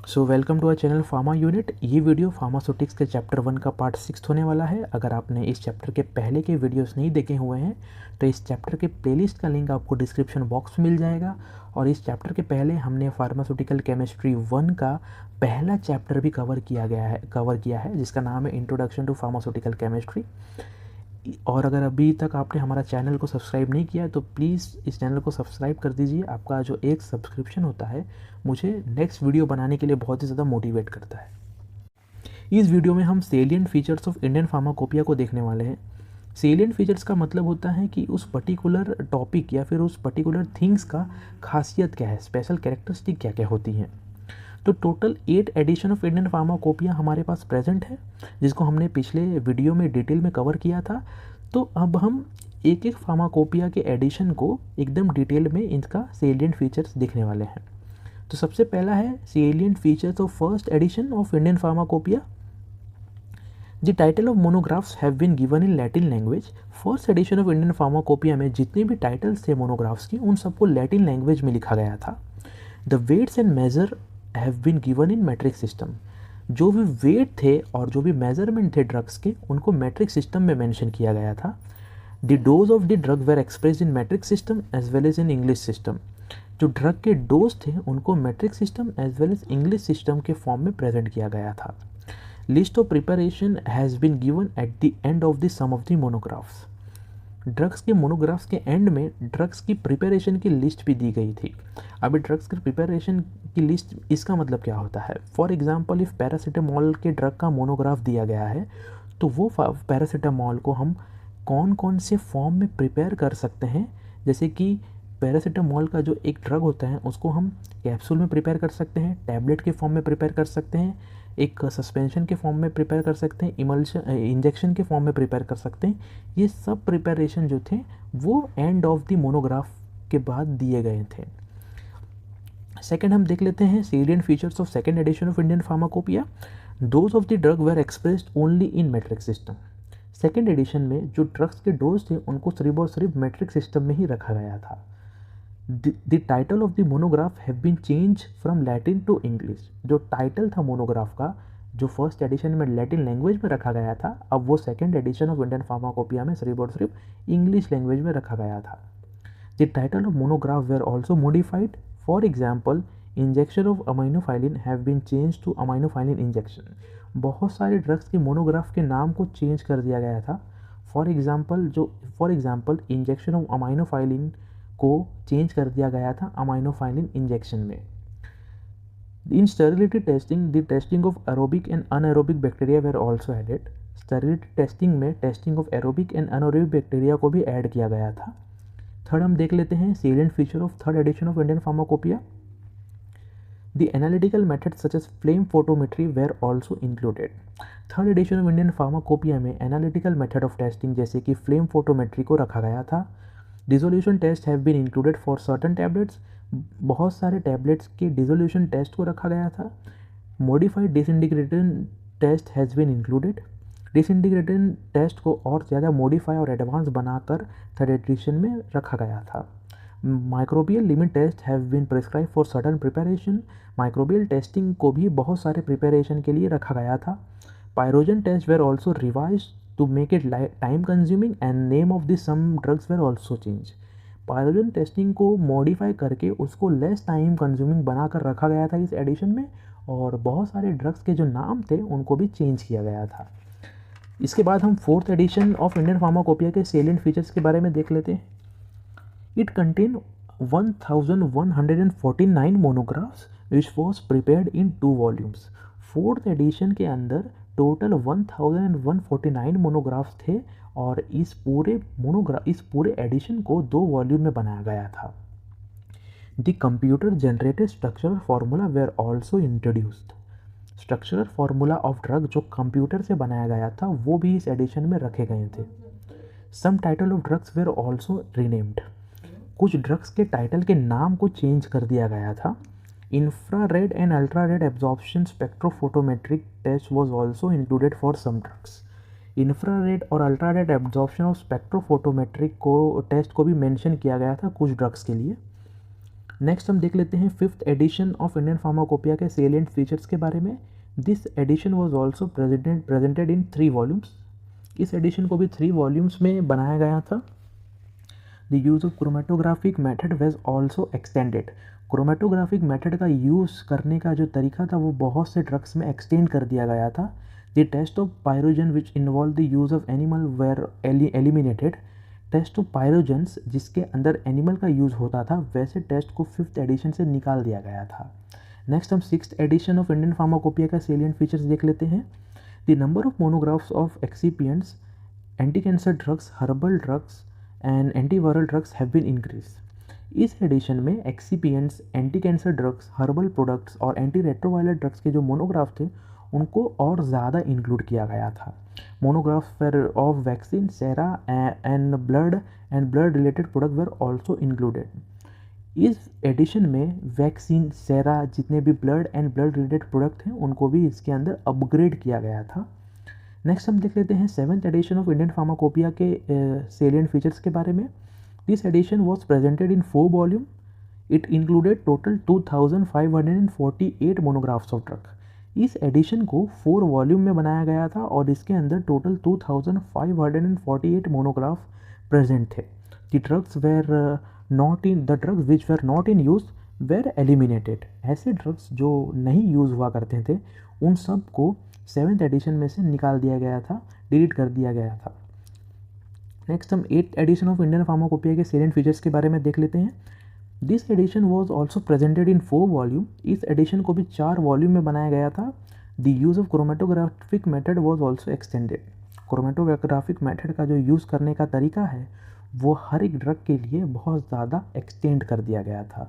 So welcome to our channel pharma unit. ये video pharmaceutics के chapter 1 का part 6 होने वाला है। अगर आपने इस चैप्टर के पहले के वीडियोस नहीं देखे हुए हैं तो इस चैप्टर के प्लेलिस्ट का लिंक आपको डिस्क्रिप्शन बॉक्स में मिल जाएगा। और इस चैप्टर के पहले हमने फार्मास्यूटिकल केमिस्ट्री 1 का पहला चैप्टर भी कवर किया है जिसका नाम है इंट्रोडक्शन टू फार्मास्यूटिकल केमिस्ट्री। और अगर अभी तक आपने हमारा चैनल को सब्सक्राइब नहीं किया है तो प्लीज़ इस चैनल को सब्सक्राइब कर दीजिए। आपका जो एक सब्सक्रिप्शन होता है मुझे नेक्स्ट वीडियो बनाने के लिए बहुत ही ज़्यादा मोटिवेट करता है। इस वीडियो में हम salient features of Indian pharmacopoeia को देखने वाले हैं। सेलिएंट फीचर्स का मतलब होता है कि उस पर्टिकुलर टॉपिक या फिर उस पर्टिकुलर थिंग्स का खासियत क्या है, स्पेशल कैरेक्टरिस्टिक क्या क्या होती हैं। तो total 8 edition of Indian pharmacopoeia हमारे पास प्रेजेंट है, जिसको हमने पिछले वीडियो में डिटेल में कवर किया था। तो अब हम एक एक फार्माकोपिया के एडिशन को एकदम डिटेल में इनका सेलिएंट फीचर्स देखने वाले हैं। तो सबसे पहला है salient features of first edition of Indian pharmacopoeia. The title of monographs have been given in Latin language. First edition of Indian pharmacopoeia में जितने भी टाइटल्स थे मोनोग्राफ्स के उन सबको लैटिन लैंग्वेज में लिखा गया था। The weights and measure have been given in metric system. जो भी वेट थे और जो भी मेजरमेंट थे ड्रग्स के उनको मैट्रिक सिस्टम में मेंशन किया गया था। The dose of the drug were expressed in metric system as well as in English system. जो ड्रग के डोज थे उनको metric system as well as English system के फॉर्म में प्रेजेंट किया गया था। List of preparation has been given at the end of the some of the monographs. Drugs के मोनोग्राफ्स के एंड में ड्रग्स की प्रिपरेशन की लिस्ट भी दी गई थी। अभी ड्रग्स की प्रिपरेशन की लिस्ट, इसका मतलब क्या होता है। फॉर एग्जांपल इफ़ पैरासीटामोल के ड्रग का मोनोग्राफ दिया गया है तो वो पैरासीटामोल को हम कौन कौन से फॉर्म में प्रिपेयर कर सकते हैं। जैसे कि पैरासीटामोल का जो एक ड्रग होता है उसको हम कैप्सूल में प्रिपेयर कर सकते हैं, टैबलेट के फॉर्म में प्रिपेयर कर सकते हैं, एक सस्पेंशन के फॉर्म में प्रिपेयर कर सकते हैं, इंजेक्शन के फॉर्म में प्रिपेयर कर सकते हैं। ये सब प्रिपरेशन जो थे वो एंड ऑफ द मोनोग्राफ के बाद दिए गए थे। सेकेंड हम देख लेते हैं salient features of second edition of Indian pharmacopoeia. Dose of the drug were expressed only in metric system. Second edition में जो ड्रग्स के डोज थे उनको सिर्फ और सिर्फ मैट्रिक सिस्टम में ही रखा गया था। The title of the monograph have been change from Latin to English. जो टाइटल था मोनोग्राफ का जो फर्स्ट एडिशन में लैटिन लैंग्वेज में रखा गया था, अब वो second edition of Indian pharmacopoeia में सिर्फ और सिर्फ इंग्लिश लैंग्वेज में रखा गया था। The title of monograph were also modified. For example injection of aminophylline have been change to aminophylline injection. बहुत सारे ड्रग्स के मोनोग्राफ के नाम को चेंज कर दिया गया था। For example injection of aminophylline को चेंज कर दिया गया था अमाइनोफाइलिन इंजेक्शन में। In sterility testing the testing of aerobic and anaerobic bacteria were also added. Sterility testing में testing of aerobic and anaerobic bacteria को भी ऐड किया गया था। थर्ड हम देख लेते हैं salient feature of third edition of Indian pharmacopoeia. The analytical method such as flame photometry were also included. Third edition of Indian pharmacopoeia में एनालिटिकल मेथड ऑफ टेस्टिंग जैसे कि फ्लेम फोटोमेट्री को रखा गया था। Dissolution test have been included for certain tablets. बहुत सारे tablets के डिसोल्यूशन टेस्ट को रखा गया था। Modified disintegration test has been included. Disintegration test को और ज़्यादा मॉडिफाई और एडवांस बनाकर थर्ड एडिशन में रखा गया था। Microbial limit test have been prescribe for certain preparation. Microbial testing को भी बहुत सारे प्रिपरेशन के लिए रखा गया था। Pyrogen test were also revise to make it time consuming and name of the some drugs were also changed. Pyrogen testing को मॉडिफाई करके उसको लेस टाइम कंज्यूमिंग बनाकर रखा गया था इस एडिशन में, और बहुत सारे ड्रग्स के जो नाम थे उनको भी चेंज किया गया था। इसके बाद हम fourth edition of Indian pharmacopoeia के सेलिएंट फीचर्स के बारे में देख लेते हैं। It contain 1149 monographs which was prepared in 2 volumes. Fourth edition के अंदर टोटल 1149 मोनोग्राफ्स थे और इस पूरे एडिशन को 2 वॉल्यूम में बनाया गया था। The computer generated structural formula were also introduced. Structural formula of drug जो कंप्यूटर से बनाया गया था वो भी इस एडिशन में रखे गए थे। Some title of drugs were also renamed. कुछ ड्रग्स के टाइटल के नाम को चेंज कर दिया गया था। Infrared and ultra-red absorption spectrophotometric test was also included for some drugs. Infrared और अल्ट्रारेड एब्जॉर्प्शन ऑफ स्पेक्ट्रोफोटोमेट्रिक को टेस्ट को भी मेंशन किया गया था कुछ ड्रग्स के लिए। नेक्स्ट हम देख लेते हैं 5th edition of Indian pharmacopoeia के सेलिएंट फीचर्स के बारे में। This edition was also presented in 3 volumes. इस एडिशन को भी 3 वॉल्यूम्स में बनाया गया था। The use of chromatographic method was also extended. Chromatographic method का यूज़ करने का जो तरीका था वो बहुत से ड्रग्स में एक्सटेंड कर दिया गया था। The test of pyrogen which involve the use of animal were eliminated. Test of pyrogens जिसके अंदर एनिमल का यूज़ होता था, वैसे टेस्ट को 5th एडिशन से निकाल दिया गया था। नेक्स्ट हम 6th edition of Indian pharmacopoeia का सेलिएंट फीचर्स देख लेते हैं। The number of monographs of excipients, anti cancer drugs, herbal drugs and antiviral drugs have been increase. इस एडिशन में excipients, anti cancer drugs, herbal products और anti retroviral drugs के जो monograph थे उनको और ज़्यादा इंक्लूड किया गया था। Monographs were of vaccine, sera and blood related product were also included. इस एडिशन में वैक्सीन, सेरा, जितने भी ब्लड रिलेटेड प्रोडक्ट हैं उनको भी इसके अंदर अपग्रेड किया गया था। नेक्स्ट हम देख लेते हैं 7th edition of Indian pharmacopoeia के सेलिएंट फीचर्स के बारे में। This edition was presented in 4 volume. It included total 2548 monographs of drug. इस एडिशन को 4 वॉल्यूम में बनाया गया था और इसके अंदर टोटल 2548 मोनोग्राफ प्रेजेंट थे। The drugs which were not in use were eliminated. ऐसे ड्रग्स जो नहीं यूज़ हुआ करते थे उन सब को 7th एडिशन में से निकाल दिया गया था, डिलीट कर दिया गया था। नेक्स्ट हम 8th edition of Indian pharmacopoeia के सेलिएंट फीचर्स के बारे में देख लेते हैं। This edition was also presented in 4 volume. इस एडिशन को भी 4 वॉल्यूम में बनाया गया था। The use of chromatographic method was also extended. Chromatographic method का जो यूज़ करने का तरीका है वो हर एक ड्रग के लिए बहुत ज़्यादा एक्सटेंड कर दिया गया था।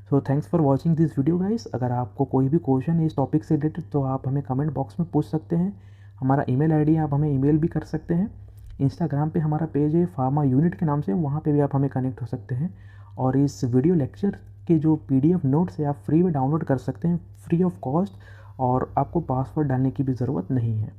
So thanks for watching this video guys. अगर आपको कोई भी क्वेश्चन है इस टॉपिक से रिलेटेड तो आप हमें कमेंट बॉक्स में पूछ सकते हैं। हमारा ईमेल आईडी आप हमें ईमेल भी कर सकते हैं। इंस्टाग्राम पे हमारा पेज है फार्मा यूनिट के नाम से, वहाँ पे भी आप हमें कनेक्ट हो सकते हैं। और इस वीडियो लेक्चर के जो PDF नोट्स है आप फ्री में डाउनलोड कर सकते हैं, फ्री ऑफ कॉस्ट, और आपको पासवर्ड डालने की भी ज़रूरत नहीं है।